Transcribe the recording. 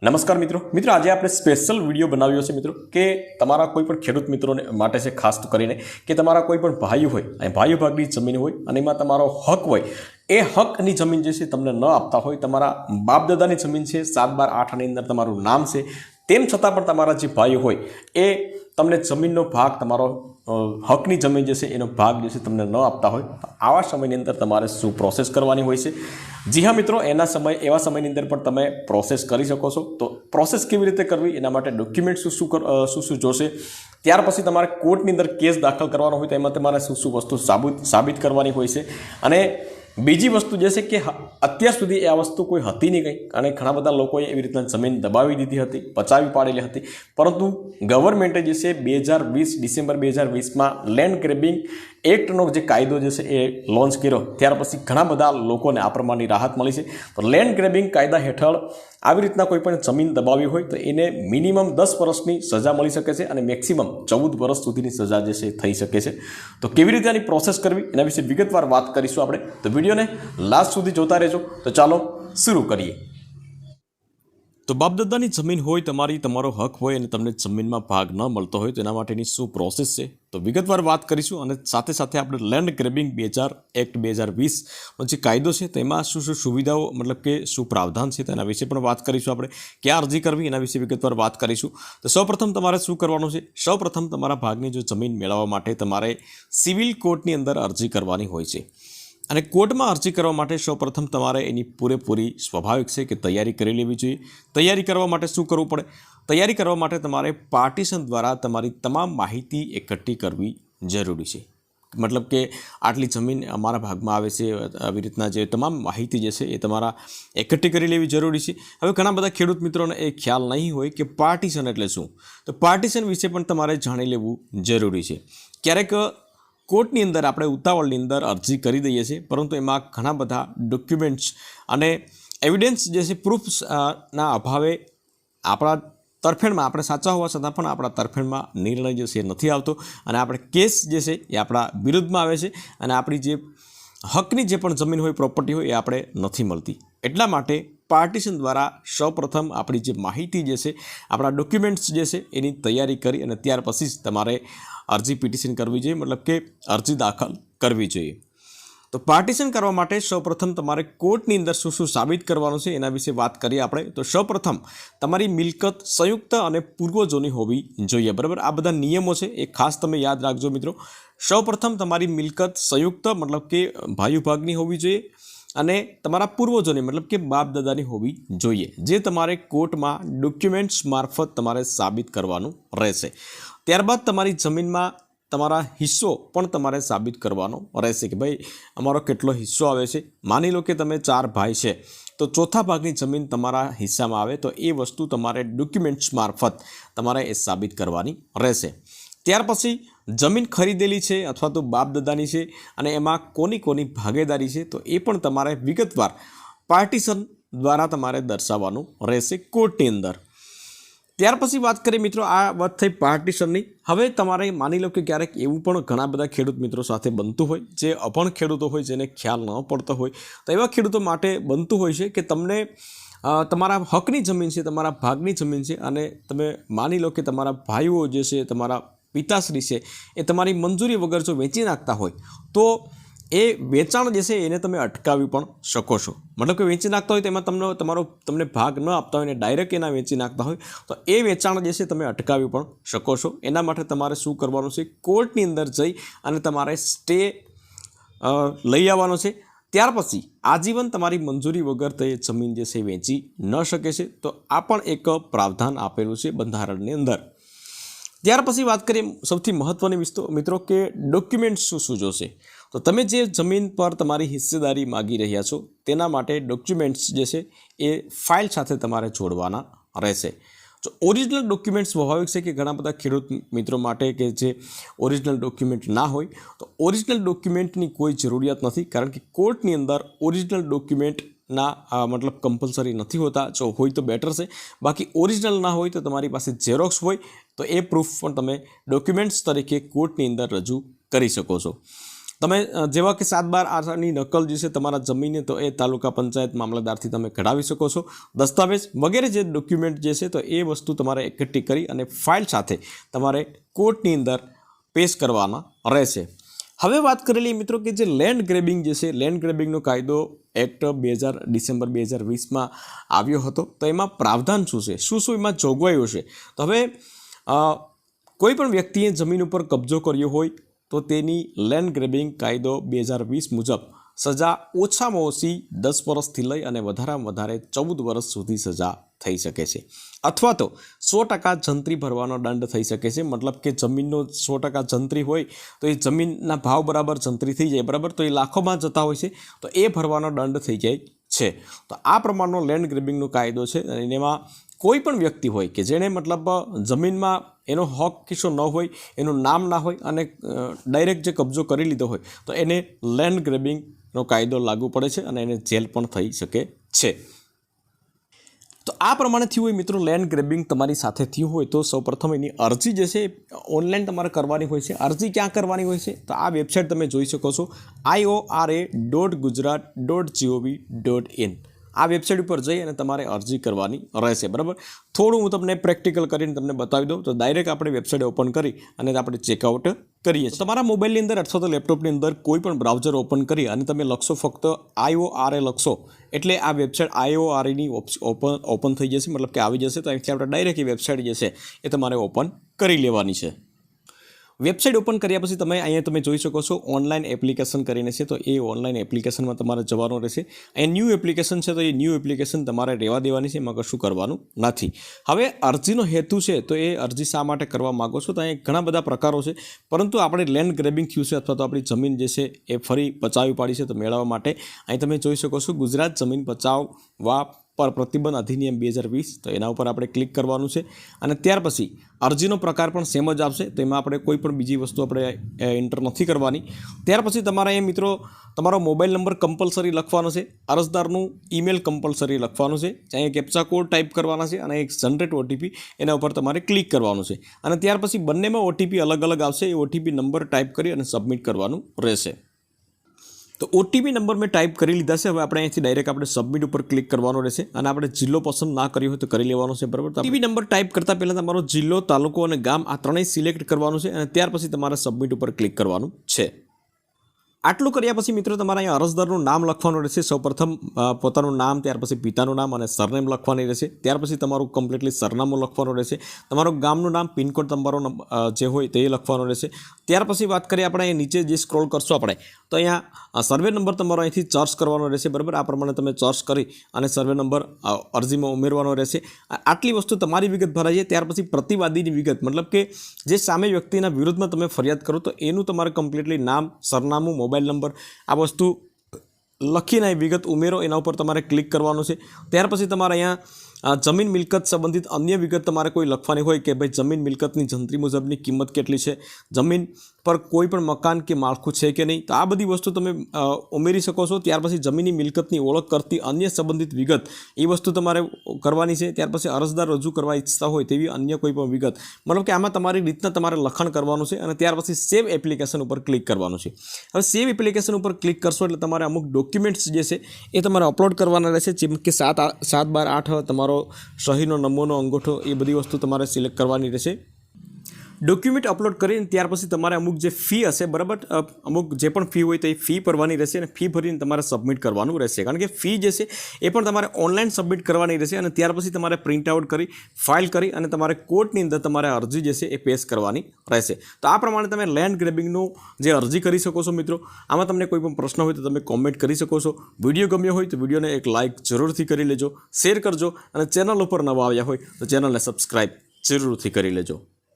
નમસ્કાર મિત્રો આજે આપણે સ્પેશિયલ વિડીયો બનાવ્યો છે મિત્રો કે તમારા કોઈ પણ ખેડૂત મિત્રોને માટે છે ખાસ કરીને કે તમારા કોઈ પણ ભાઈઓ હોય અને ભાઈઓ ભાગની જમીન હોય અને એમાં તમારો હક હોય એ હકની જમીન જે છે તમને ન આપતા હોય તમારા બાપ દાદાની જમીન છે 7/12/8 ની અંદર તમારું નામ છે તેમ છતાં પણ તમારા જે ભાઈઓ હોય એ તમને જમીનનો ભાગ તમારો હકની જમીન જે છે એનો ભાગ જે છે તમને ન આપતા હોય આવા સમયની અંદર તમારે શું પ્રોસેસ કરવાની હોય છે। જી હા મિત્રો એવા સમયની અંદર પણ તમે પ્રોસેસ કરી શકો છો। તો પ્રોસેસ કેવી રીતે કરવી એના માટે ડોક્યુમેન્ટ શું જોશે, ત્યાર પછી તમારે કોર્ટની અંદર કેસ દાખલ કરવાનો હોય તો એમાં તમારે શું વસ્તુ સાબિત કરવાની હોય છે। અને બીજી વસ્તુ જે છે કે અત્યાર સુધી આ વસ્તુ કોઈ હતી નહીં કંઈ અને ઘણા બધા લોકોએ એવી રીતના જમીન દબાવી દીધી હતી, પચાવી પાડેલી હતી, પરંતુ ગવર્મેન્ટે જે છે 2020 ડિસેમ્બર 2020માં લેન્ડ ગ્રેબિંગ એક્ટનો જે કાયદો જે છે એ લોન્ચ કર્યો ત્યાર પછી ઘણા બધા લોકોને આ પ્રમાણની રાહત મળી છે। તો લેન્ડ ગ્રેબિંગ કાયદા હેઠળ આવી રીતના કોઈ પણ જમીન દબાવી હોય તો એને મિનિમમ 10 વર્ષની સજા મળી શકે છે અને મેક્સિમમ 14 વર્ષ સુધીની સજા જે છે થઈ શકે છે। તો કેવી રીતે આની પ્રોસેસ કરવી એના વિશે વિગતવાર વાત કરીશું આપણે। તો વિડીયોને લાસ્ટ સુધી જોતા રહેજો। તો ચાલો શરૂ કરીએ। તો બાપદાદાની જમીન હોય તમારો હક હોય અને તમને જમીનમાં ભાગ ન મળતો હોય તો એના માટેની શું પ્રોસેસ છે તો વિગતવાર વાત કરીશું। અને સાથે સાથે આપણે લેન્ડ ગ્રેબિંગ એક્ટ 2020 જે કાયદો છે તેમાં શું સુવિધાઓ મતલબ કે શું પ્રાવધાન છે તેના વિશે પણ વાત કરીશું। આપણે ક્યાં અરજી કરવી એના વિશે વિગતવાર વાત કરીશું। તો સૌપ્રથમ તમારે શું કરવાનું છે, સૌપ્રથમ તમારા ભાગની જો જમીન મેળવવા માટે તમારે સિવિલ કોર્ટની અંદર અરજી કરવાની હોય છે। અને કોર્ટમાં અરજી કરવા માટે સૌપ્રથમ તમારે એની પૂરેપૂરી સ્વાભાવિક છે કે તૈયારી કરી લેવી જોઈએ। તૈયારી કરવા માટે શું કરવું પડે, તૈયારી કરવા માટે તમારે પાર્ટીશન દ્વારા તમારી તમામ માહિતી એકઠી કરવી જરૂરી છે। મતલબ કે આટલી જમીન અમારા ભાગમાં આવે છે, આવી રીતના જે તમામ માહિતી જે છે એ તમારા એકઠી કરી લેવી જરૂરી છે। હવે ઘણા બધા ખેડૂત મિત્રોને એ ખ્યાલ નહીં હોય કે પાર્ટીશન એટલે શું, તો પાર્ટીશન વિશે પણ તમારે જાણી લેવું જરૂરી છે। ક્યારેક કોર્ટની અંદર આપણે ઉતાવળની અંદર અરજી કરી દઈએ છીએ પરંતુ એમાં ઘણા બધા ડોક્યુમેન્ટ્સ અને એવિડન્સ જે છે પ્રૂફ્સ ના અભાવે આપણા તરફેણમાં આપણે સાચા હોવા છતાં પણ આપણા તરફેણમાં નિર્ણય જે છે નથી આવતો અને આપણે કેસ જે છે એ આપણા વિરુદ્ધમાં આવે છે અને આપણી જે હકની જે પણ જમીન હોય, પ્રોપર્ટી હોય એ આપણે નથી મળતી। એટલા માટે પાર્ટીશન દ્વારા સૌપ્રથમ આપણી જે માહિતી જે છે, આપણા ડોક્યુમેન્ટ્સ જે છે એની તૈયારી કરી અને ત્યાર પછી જ તમારે અરજી પિટિશન કરવી જોઈએ, મતલબ કે અરજી દાખલ કરવી જોઈએ। તો પાર્ટીશન કરવા માટે સૌપ્રથમ તમારે કોર્ટની અંદર શું સાબિત કરવાનું છે એના વિશે વાત કરીએ આપણે। તો સૌપ્રથમ તમારી મિલકત સંયુક્ત અને પૂર્વજોની હોવી જોઈએ, બરાબર। આ બધા નિયમો છે એ ખાસ તમે યાદ રાખજો મિત્રો। સૌપ્રથમ તમારી મિલકત સંયુક્ત મતલબ કે ભાઈઓ ભાગની હોવી જોઈએ અને તમારા પૂર્વજોની મતલબ કે બાપ દાદાની હોવી જોઈએ, જે તમારે કોર્ટમાં ડોક્યુમેન્ટ્સ મારફત તમારે સાબિત કરવાનું રહેશે। ત્યારબાદ તમારી જમીનમાં તમારા હિસ્સો પણ તમારે સાબિત કરવાનો રહેશે કે ભાઈ અમારો કેટલો હિસ્સો આવે છે। માની લો કે તમે 4 ભાઈ છે તો ચોથા ભાગની જમીન તમારા હિસ્સામાં આવે તો એ વસ્તુ તમારે ડોક્યુમેન્ટ્સ મારફત તમારે એ સાબિત કરવાની રહેશે। ત્યાર પછી જમીન ખરીદેલી છે અથવા તો બાપ દાદાની છે અને એમાં કોની ભાગીદારી છે તો એ પણ તમારે વિગતવાર પાર્ટીશન દ્વારા તમારે દર્શાવવાનું રહેશે કોર્ટની અંદર। ત્યાર પછી વાત કરીએ મિત્રો, આ વાત થઈ પાર્ટીશનની। હવે તમારે માની લો કે ક્યારેક એવું પણ ઘણા બધા ખેડૂત મિત્રો સાથે બનતું હોય, જે અભણ ખેડૂતો હોય, જેને ખ્યાલ ન પડતો હોય, તો એવા ખેડૂતો માટે બનતું હોય છે કે તમને તમારા હકની જમીન છે, તમારા ભાગની જમીન છે અને તમે માની લો કે તમારા ભાઈઓ જે છે, તમારા પિતાશ્રી છે એ તમારી મંજૂરી વગર જો વેચી નાખતા હોય તો એ વેચાણ જે છે એને તમે અટકાવી પણ શકો છો। મતલબ કે વેચી નાખતા હોય તો એમાં તમને ભાગ ન આપતા હોય ને ડાયરેક્ટ એના વેચી નાખતા હોય તો એ વેચાણ જે છે તમે અટકાવી પણ શકો છો। એના માટે તમારે શું કરવાનું છે, કોર્ટની અંદર જઈ અને તમારે સ્ટે લઈ આવવાનો છે। ત્યાર પછી આજીવન તમારી મંજૂરી વગર તો એ જમીન જે છે વેચી ન શકે છે। તો આ પણ એક પ્રાવધાન આપેલું છે બંધારણની અંદર। ત્યાર પછી વાત કરીએ સૌથી મહત્ત્વની મિત્રો કે ડોક્યુમેન્ટ્સ શું જોશે। તો તમે જે જમીન પર તમારી હિસ્સેદારી માગી રહ્યા છો તેના માટે ડોક્યુમેન્ટ્સ જે છે એ ફાઇલ સાથે તમારે જોડવાના રહેશે। તો ઓરિજિનલ ડોક્યુમેન્ટ સ્વાભાવિક છે કે ઘણા બધા ખેડૂત મિત્રો માટે કે જે ઓરિજિનલ ડોક્યુમેન્ટ ના હોય તો ઓરિજિનલ ડોક્યુમેન્ટની કોઈ જરૂરિયાત નથી, કારણ કે કોર્ટની અંદર ઓરિજિનલ ડોક્યુમેન્ટના મતલબ કમ્પલસરી નથી હોતા। જો હોય તો બેટર છે, બાકી ઓરિજિનલ ના હોય તો તમારી પાસે ઝેરોક્સ હોય તો એ પ્રૂફ પણ તમે ડોક્યુમેન્ટ્સ તરીકે કોર્ટની અંદર રજૂ કરી શકો છો। તમે જેવા કે 7/12 નકલ જે છે તમારા જમીનની તો એ તાલુકા પંચાયત મામલતદારથી તમે કઢાવી શકો છો. દસ્તાવેજ વગેરે જે ડોક્યુમેન્ટ જે છે તો એ વસ્તુ તમારે એકઠી કરી અને ફાઇલ સાથે તમારે કોર્ટની અંદર પેશ કરવાના રહેશે. હવે વાત કરેલી મિત્રો કે જે લેન્ડ ગ્રેબિંગ જે છે, લેન્ડ ગ્રેબિંગનો કાયદો એક્ટ ડિસેમ્બર 2020માં આવ્યો હતો. તો એમાં પ્રાવધાન શું છે, શું એમાં જોગવાઈઓ છે? તો હવે કોઈ પણ વ્યક્તિએ જમીન ઉપર કબજો કર્યો હોય તો તેની લેન્ડ ગ્રેબિંગ કાયદો 2020 મુજબ સજા ઓછામાં ઓછી 10 વર્ષથી લઈ અને વધારેમાં વધારે 14 વર્ષ સુધી સજા થઈ શકે છે. અથવા તો 100% જંત્રી ભરવાનો દંડ થઈ શકે છે. મતલબ કે જમીનનો 100% જંત્રી હોય તો એ જમીનના ભાવ બરાબર જંત્રી થઈ જાય, બરાબર, તો એ લાખોમાં જતા હોય છે, તો એ ભરવાનો દંડ થઈ જાય છે. તો આ પ્રમાણનો લેન્ડ ગ્રેબિંગનો કાયદો છે. અને એમાં કોઈ પણ વ્યક્તિ હોય કે જેણે મતલબ જમીનમાં એનો હક કિસ્સો ન હોય, એનું નામ ના હોય અને ડાયરેક્ટ જે કબજો કરી લીધો હોય તો એને લેન્ડ ગ્રેબિંગનો કાયદો લાગુ પડે છે અને એને જેલ પણ થઈ શકે છે. તો આ પ્રમાણે થયું હોય મિત્રો, લેન્ડ ગ્રેબિંગ તમારી સાથે થયું હોય તો સૌપ્રથમ એની અરજી જે છે ઓનલાઈન તમારે કરવાની હોય છે. અરજી ક્યાં કરવાની હોય છે? તો આ વેબસાઇટ તમે જોઈ શકો છો, iora.gujarat.gov.in. આ વેબસાઇટ ઉપર જઈ અને તમારે અરજી કરવાની રહેશે, બરાબર. થોડું હું તમને પ્રેક્ટિકલ કરીને તમને બતાવી દઉં. તો ડાયરેક્ટ આપણે વેબસાઇટ ઓપન કરી અને આપણે ચેકઆઉટ કરીએ છીએ. તમારા મોબાઈલની અંદર અથવા તો લેપટોપની અંદર કોઈ પણ બ્રાઉઝર ઓપન કરી અને તમે લખશો, ફક્ત IORA લખશો એટલે આ વેબસાઇટ IORAની ઓપન થઈ જશે, મતલબ કે આવી જશે. તો અહીંથી આપણે ડાયરેક્ટ એ વેબસાઇટ જે છે એ તમારે ઓપન કરી લેવાની છે. વેબસાઇટ ઓપન કર્યા પછી અહીંયા તમે જોઈ શકો છો ઓનલાઈન એપ્લિકેશન કરીને છે. તો એ ઓનલાઈન એપ્લિકેશનમાં તમારે જવાનું રહેશે. અહીં ન્યૂ એપ્લિકેશન છે તો એ ન્યૂ એપ્લિકેશન તમારે રહેવા દેવાની છે, એમાં કશું કરવાનું નથી. હવે અરજીનો હેતુ છે, તો એ અરજી શા માટે કરવા માગો છો? તો અહીં ઘણા બધા પ્રકારો છે, પરંતુ આપણે લેન્ડ ગ્રેબિંગ થયું છે અથવા તો આપણી જમીન જે છે એ ફરી પચાવી પાડી છે, તો મેળવવા માટે અહીં તમે જોઈ શકો છો ગુજરાત જમીન પચાવવા પર પ્રતિબંધ અધિનિયમ 2020. તો એના ઉપર આપણે ક્લિક કરવાનું છે અને ત્યાર પછી અરજીનો પ્રકાર પણ સેમ જ આવશે. તો એમાં આપણે કોઈ પણ બીજી વસ્તુ આપણે એન્ટર નથી કરવાની. ત્યાર પછી તમારા અહીંયા મિત્રો તમારો મોબાઈલ નંબર કમ્પલસરી લખવાનો છે, અરજદારનું ઈમેલ કમ્પલસરી લખવાનું છે, અહીંયા કેપ્ચા કોડ ટાઈપ કરવાના છે અને એક જનરેટ OTP એના ઉપર તમારે ક્લિક કરવાનું છે. અને ત્યાર પછી બંનેમાં OTP અલગ અલગ આવશે. એ OTP નંબર ટાઈપ કરી અને સબમિટ કરવાનું રહેશે. તો OTP નંબર મેં ટાઈપ કરી લીધા છે. હવે આપણે અહીંથી ડાયરેક્ટ આપણે સબમિટ ઉપર ક્લિક કરવાનો રહેશે અને આપણે જિલ્લો પસંદ ના કર્યો હોય તો કરી લેવાનો છે, બરાબર. OTP નંબર ટાઈપ કરતાં પહેલાં તમારો જિલ્લો, તાલુકો અને ગામ આ ત્રણેય સિલેક્ટ કરવાનું છે અને ત્યાર પછી તમારે સબમિટ ઉપર ક્લિક કરવાનું છે. આટલું કર્યા પછી મિત્રો તમારે અહીંયા અરજદારનું નામ લખવાનું રહેશે. સૌપ્રથમ પોતાનું નામ, ત્યાર પછી પિતાનું નામ અને સરનેમ લખવાની રહેશે. ત્યાર પછી તમારું કમ્પ્લીટલી સરનામું લખવાનું રહેશે. તમારું ગામનું નામ, પિનકોડ તમારો જે હોય તે લખવાનો રહેશે. ત્યાર પછી વાત કરીએ આપણે અહીંયા નીચે જે સ્ક્રોલ કરશો આપણે, તો અહીંયા સર્વે નંબર તમારો અહીંથી સર્ચ કરવાનો રહેશે, બરાબર. આ પ્રમાણે તમે સર્ચ કરી અને સર્વે નંબર અરજીમાં ઉમેરવાનો રહેશે. આટલી વસ્તુ તમારી વિગત ભરાઈ જાય. ત્યાર પછી પ્રતિવાદીની વિગત, મતલબ કે જે સામે વ્યક્તિના વિરુદ્ધમાં તમે ફરિયાદ કરો તો એનું તમારે કમ્પ્લીટલી નામ, સરનામું, મોબાઈલ નંબર આ વસ્તુ લખીને વિગત ઉમેરો. એના ઉપર તમારે ક્લિક કરવાનું છે. ત્યાર પછી તમારે અહીંયા જમીન મિલકત સંબંધિત અન્ય વિગત તમારે કોઈ લખવાની હોય કે ભાઈ જમીન મિલકતની જંત્રી મુજબની કિંમત કેટલી છે, જમીન પર કોઈ પણ મકાન કે માળખું છે કે નહીં, તો આ બધી વસ્તુ તમે ઉમેરી શકો છો. ત્યાર પછી જમીનની મિલકતની ઓળખ કરતી અન્ય સંબંધિત વિગત એ વસ્તુ તમારે કરવાની છે. ત્યાર પછી અરજદાર રજૂ કરવા ઈચ્છતા હોય તેવી અન્ય કોઈ પણ વિગત, મતલબ કે આમાં તમારી રીતના તમારે લખાણ કરવાનું છે. અને ત્યાર પછી સેવ એપ્લિકેશન ઉપર ક્લિક કરવાનું છે. હવે સેવ એપ્લિકેશન ઉપર ક્લિક કરશો એટલે તમારે અમુક ડોક્યુમેન્ટ્સ જે છે એ તમારે અપલોડ કરવાના રહેશે, જેમ કે 7/12 તમારો સહીનો નમૂનો, અંગૂઠો, એ બધી વસ્તુ તમારે સિલેક્ટ કરવાની રહેશે. ડોક્યુમેન્ટ અપલોડ કરીને ત્યાર પછી તમારે અમુક જે ફી હશે, બરાબર, અમુક જે પણ ફી હોય તો એ ફી ભરવાની રહેશે અને ફી ભરીને તમારે સબમિટ કરવાનું રહેશે. કારણ કે ફી જે છે એ પણ તમારે ઓનલાઈન સબમિટ કરવાની રહેશે અને ત્યાર પછી તમારે પ્રિન્ટ આઉટ કરી ફાઇલ કરી અને તમારે કોર્ટની અંદર તમારે અરજી જે છે એ પેશ કરવાની રહેશે. તો આ પ્રમાણે તમે લેન્ડ ગ્રેબિંગનું જે અરજી કરી શકો છો મિત્રો. આમાં તમને કોઈ પણ પ્રશ્ન હોય તો તમે કોમેન્ટ કરી શકો છો. વિડીયો ગમ્યો હોય તો વિડીયોને એક લાઇક જરૂરથી કરી લેજો, શેર કરજો અને ચેનલ ઉપર નવા આવ્યા હોય તો ચેનલને સબસ્ક્રાઈબ જરૂરથી કરી લેજો.